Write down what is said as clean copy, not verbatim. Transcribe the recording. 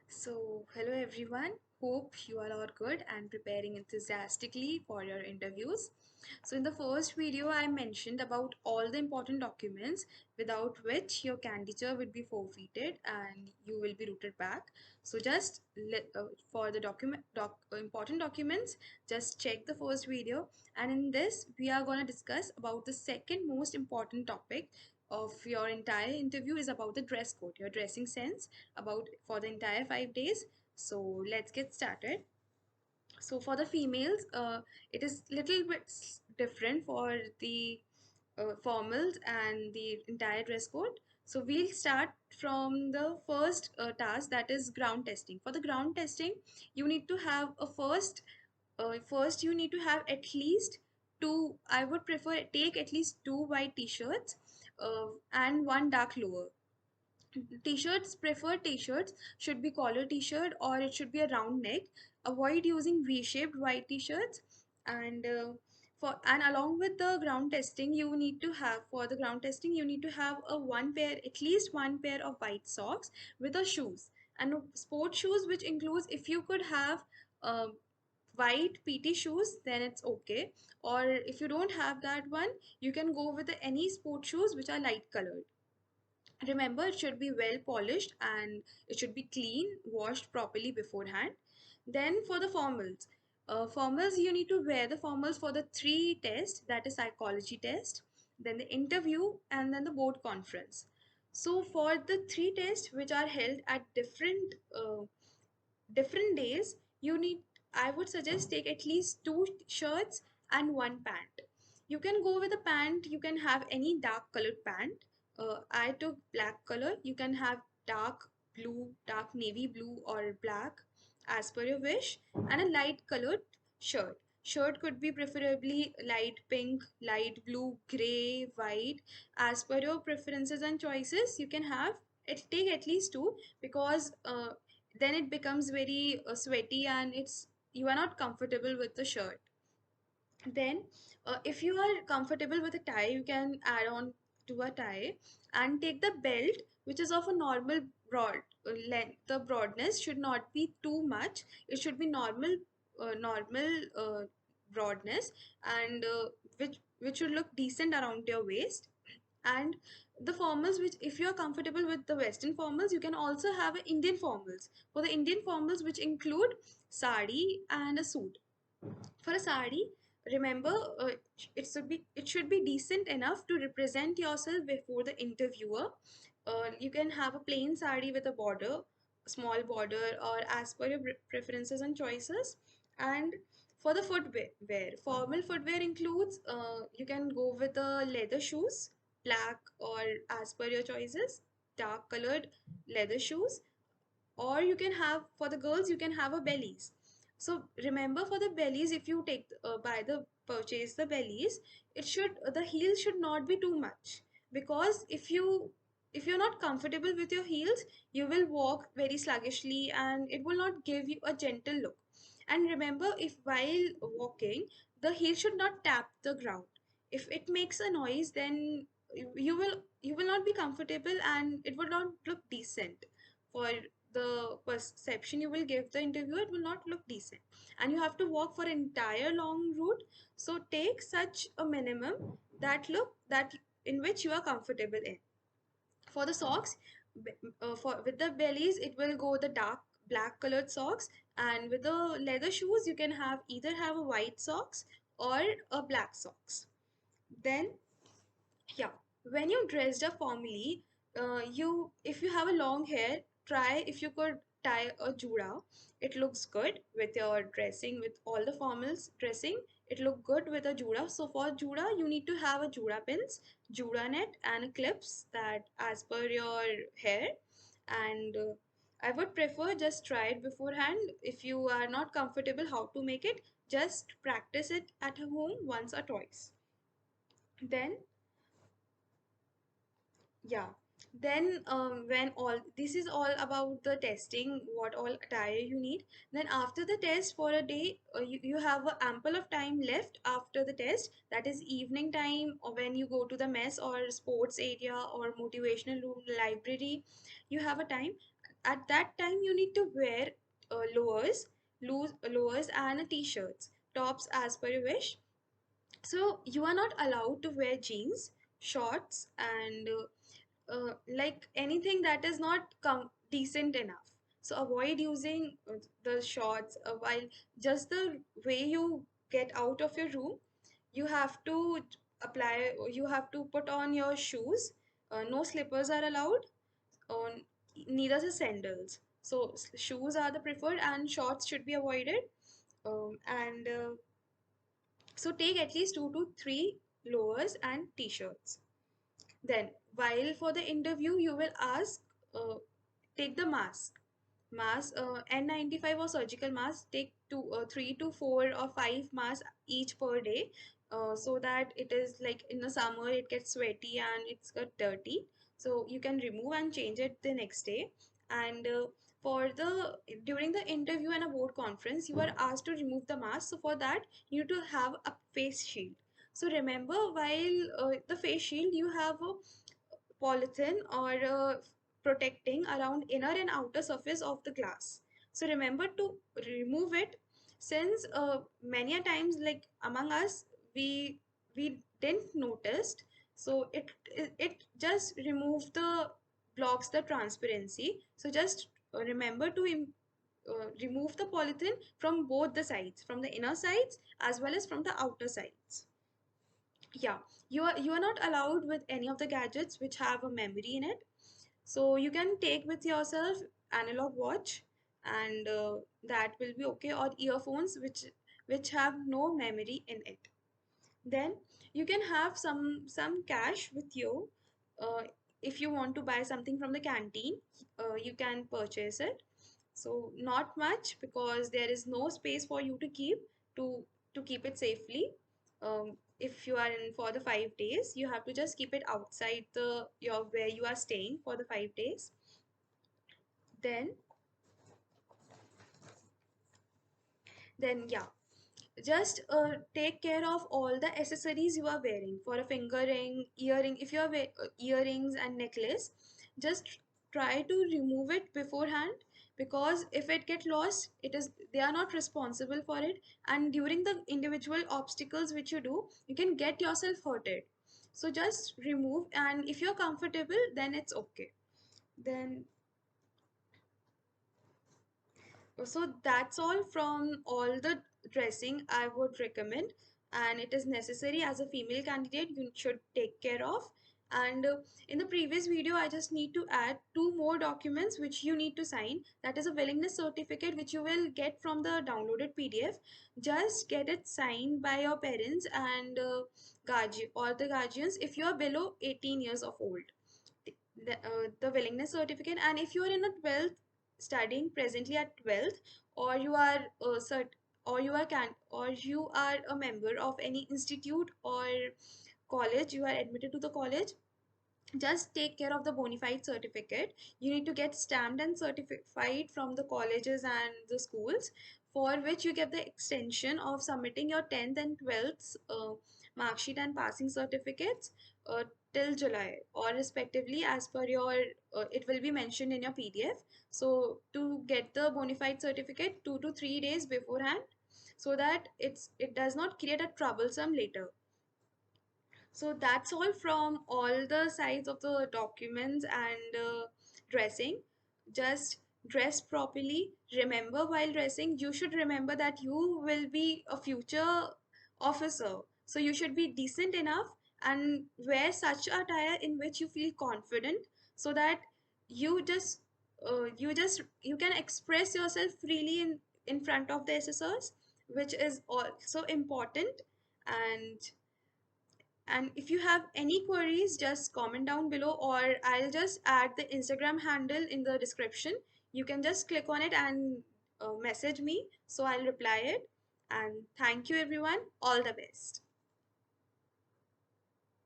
Hello everyone. Hope you all are good and preparing enthusiastically for your interviews. In the first video, I mentioned about all the important documents without which your candidature would be forfeited and you will be routed back. For the important documents, just check the first video. And in this, we are going to discuss about the second most important topic of your entire interview is about the dress code, your dressing sense about for the entire 5 days. So let's get started. So for the females, it is little bit different for the formals and the entire dress code. So we'll start from the first task, that is ground testing. For the ground testing, you need to have a first you need to have at least two. I would prefer take at least two white t-shirts and one dark lower. T-shirts, preferred t-shirts should be collar t-shirt or it should be a round neck. Avoid using V-shaped white t-shirts. And along with the ground testing, you need to have for the ground testing you need to have a one pair, at least one pair of white socks with a shoes and sport shoes, which includes if you could have uh, white PT shoes, then it's okay. Or if you don't have that one, you can go with any sport shoes which are light colored. Remember, it should be well polished and it should be clean, washed properly beforehand. Then for the formals, formals you need to wear the formals for the three tests, that is psychology test, then the interview, and then the board conference. So for the three tests which are held at different days, you need, I would suggest, take at least two shirts and one pant. You can go with a pant, you can have any dark colored pant. I took black color. You can have dark blue, dark navy blue, or black as per your wish, and a light colored shirt. Shirt could be preferably light pink, light blue, gray, white. As per your preferences and choices, you can have it, take at least two, because then it becomes very sweaty and it's you are not comfortable with the shirt. Then if you are comfortable with a tie, you can add on to a tie and take the belt, which is of a normal broad length. The broadness should not be too much, it should be normal broadness, and which should look decent around your waist. And the formals, which if you are comfortable with the western formals, you can also have a Indian formals. For the Indian formals, which include sari and a suit. For a sari, remember, it should be decent enough to represent yourself before the interviewer. You can have a plain sari with a border, small border, or as per your preferences and choices. And for the footwear, formal footwear includes, you can go with the leather shoes, black, or as per your choices, dark colored leather shoes. Or you can have, for the girls, you can have a bellies. So remember, for the bellies, if you take buy the purchase the bellies, it should, the heels should not be too much, because if you're not comfortable with your heels, you will walk very sluggishly and it will not give you a gentle look. And remember, if while walking, the heel should not tap the ground. If it makes a noise, then you will not be comfortable and it will not look decent. For the perception you will give the interviewer, it will not look decent, and you have to walk for entire long route. So take such a minimum that look that in which you are comfortable in. For the socks, for with the bellies, it will go the dark black colored socks, and with the leather shoes, you can have either have a white socks or a black socks. Then, yeah, when you dressed up formally, you if you have a long hair, try if you could tie a juda. It looks good with your dressing, with all the formals dressing. It look good with a juda. So for juda, you need to have a juda pins, juda net, and clips that as per your hair. And I would prefer just try it beforehand. If you are not comfortable how to make it, just practice it at home once or twice. Then, yeah. Then when all this is all about the testing, what all attire you need. Then after the test for a day, you have a ample of time left after the test. That is evening time, or when you go to the mess or sports area or motivational room, library, you have a time. at that time you need to wear lowers, loose lowers and t-shirts, tops as per your wish. So you are not allowed to wear jeans, shorts, and like anything that is not decent enough. So avoid using the shorts while just the way you get out of your room. You have to you have to put on your shoes. No slippers are allowed, on neither the sandals. So shoes are the preferred and shorts should be avoided. And So take at least 2 to 3 lowers and t-shirts. Then, while for the interview, you will ask, uh, take the mask. N95 or surgical mask, take 3 to 4 or 5 masks each per day, so that it is like in the summer it gets sweaty and it's got dirty. So you can remove and change it the next day. And for the during the interview and a board conference, you are asked to remove the mask. So for that, you need to have a face shield. So remember, while the face shield, you have a polythene or protecting around inner and outer surface of the glass. So remember to remove it, since many a times, like among us, we didn't noticed. So it just remove the blocks the transparency. So just remember to remove the polythene from both the sides, from the inner sides as well as from the outer sides. Yeah, you are not allowed with any of the gadgets which have a memory in it. So you can take with yourself analog watch, and that will be okay, or earphones which have no memory in it. Then you can have some cash with you. uh, if you want to buy something from the canteen, you can purchase it. So not much, because there is no space for you to keep it safely. If you are in for the 5 days, you have to just keep it outside the your where you are staying for the 5 days. Then yeah, just take care of all the accessories you are wearing. For a finger ring, earring, if you are earrings and necklace, just try to remove it beforehand, because if it get lost, it is they are not responsible for it, and during the individual obstacles which you do, you can get yourself hurted. So just remove, and if you're comfortable, then it's okay. Then so that's all from all the dressing I would recommend, and it is necessary as a female candidate you should take care of. And in the previous video, I just need to add two more documents which you need to sign. That is a willingness certificate which you will get from the downloaded PDF. Just get it signed by your parents and guardian or the guardians if you are below 18 years of old. The willingness certificate. And if you are in a 12th, studying presently at 12th, or you are or you are a member of any institute or college, you are admitted to the college, just take care of the bona fide certificate. You need to get stamped and certified from the colleges and the schools, for which you get the extension of submitting your 10th and 12th mark sheet and passing certificates uh, till July, or respectively as per your it will be mentioned in your PDF. So to get the bona fide certificate 2 to 3 days beforehand, so that it does not create a troublesome later. So that's all from all the sides of the documents and dressing. Just dress properly. Remember, while dressing, you should remember that you will be a future officer. So you should be decent enough and wear such attire in which you feel confident, so that you just you can express yourself freely in front of the assessors, which is also important. And if you have any queries, just comment down below, or I'll just add the Instagram handle in the description. You can just click on it and message me, so I'll reply it. And thank you everyone. All the best.